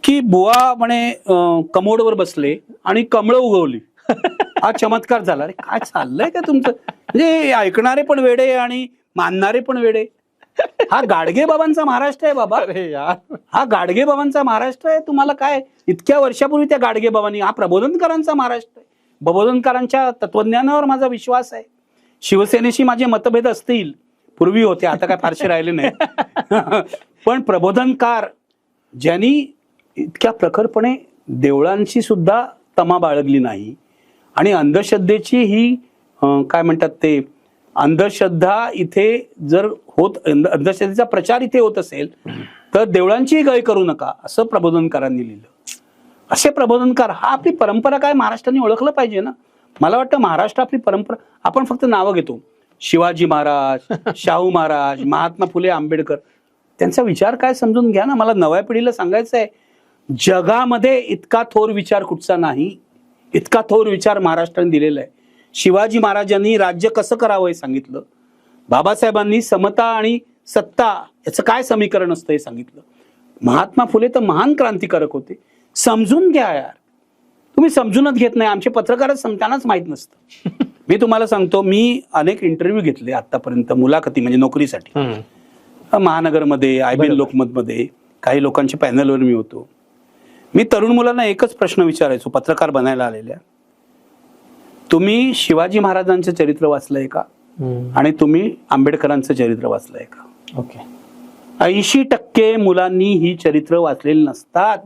की बुवा म्हणे कमोडवर बसले आणि कमळं उगवली. हा चमत्कार झाला. अरे काय चाललंय का तुमचं? म्हणजे ऐकणारे पण वेडे आणि मानणारे पण वेडे. हा गाडगे बाबांचा महाराष्ट्र आहे बाबा. अरे यार, हा गाडगे बाबांचा महाराष्ट्र आहे. तुम्हाला काय इतक्या वर्षापूर्वी त्या गाडगे बाबांनी, हा प्रबोधनकारांचा महाराष्ट्र आहे. प्रबोधनकारांच्या तत्वज्ञानावर माझा विश्वास आहे. शिवसेनेशी माझे मतभेद असतील, पूर्वी होते, आता काय फारसे राहिले नाही. पण प्रबोधनकार ज्यांनी इतक्या प्रखरपणे देवळांची सुद्धा तमा बाळगली नाही आणि अंधश्रद्धेची ही काय म्हणतात ते, अंधश्रद्धा इथे जर अंधश्रद्धेचा प्रचार इथे होत असेल तर देवळांचीही गय करू नका असं प्रबोधनकारांनी लिहिलं. असे प्रबोधनकार, हा आपली परंपरा काय महाराष्ट्राने ओळखलं पाहिजे ना. मला वाटतं महाराष्ट्र आपली परंपरा, आपण फक्त नावं घेतो, शिवाजी महाराज, शाहू महाराज, महात्मा फुले आंबेडकर, त्यांचा विचार काय समजून घ्या ना. मला नव्या पिढीला सांगायचं आहे, जगामध्ये इतका थोर विचार कुठचा नाही, इतका थोर विचार महाराष्ट्राने दिलेला आहे. शिवाजी महाराजांनी राज्य कसं करावं हे सांगितलं. बाबासाहेबांनी समता आणि सत्ता याचं काय समीकरण असतं हे सांगितलं. महात्मा फुले तर महान क्रांतिकारक होते. समजून घ्या यार. तुम्ही समजूनच घेत नाही. आमचे पत्रकारच त्यांनाच माहीत नसतं. मी तुम्हाला सांगतो, मी अनेक इंटरव्ह्यू घेतले आतापर्यंत, मुलाखती म्हणजे नोकरीसाठी. महानगरमध्ये, IBN लोकमतमध्ये काही लोकांच्या पॅनलवर मी होतो. मी तरुण मुलांना एकच प्रश्न विचारायचो, पत्रकार बनायला आलेल्या, तुम्ही शिवाजी महाराजांचं चरित्र वाचलंय का आणि तुम्ही आंबेडकरांचं चरित्र वाचलंय का? ओके. 80% मुलांनी ही चरित्र वाचलेली नसतात.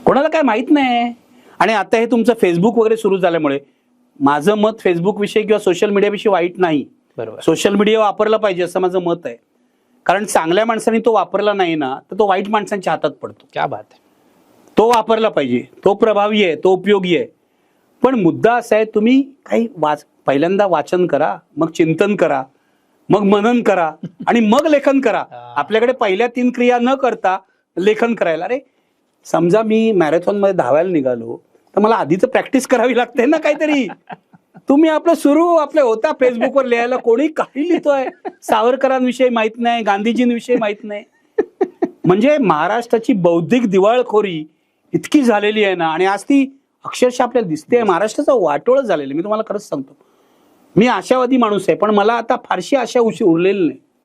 कोणाला काय माहित नाही. आणि आता हे तुमचं फेसबुक वगैरे सुरू झाल्यामुळे, माझं मत फेसबुक विषयी किंवा सोशल मीडियाविषयी वाईट नाही. बरोबर. सोशल मीडिया वापरला पाहिजे असं माझं मत आहे. कारण चांगल्या माणसांनी तो वापरला नाही ना तर तो वाईट माणसांच्या हातात पडतो. क्या बात आहे. तो वापरला पाहिजे, तो प्रभावी आहे, तो उपयोगी आहे. पण मुद्दा असा आहे, तुम्ही काही पहिल्यांदा वाचन करा, मग चिंतन करा, मग मनन करा आणि मग लेखन करा. आपल्याकडे पहिल्या 3 क्रिया न करता लेखन करायला, अरे समजा मी मॅरेथॉन मध्ये धावायला निघालो तर मला आधी तर प्रॅक्टिस करावी लागते ना काहीतरी. तुम्ही आपलं होता फेसबुकवर लिहायला, कोणी काही लिहितोय, सावरकरांविषयी माहित नाही, गांधीजींविषयी माहित नाही. म्हणजे महाराष्ट्राची बौद्धिक दिवाळखोरी इतकी झालेली आहे ना, आणि आज ती अक्षरशः आपल्याला दिसते. महाराष्ट्राचं वाटोळं झालेलं. मी तुम्हाला खरंच सांगतो, मी आशावादी माणूस आहे, पण मला आता फारशी आशा उरलेली नाही.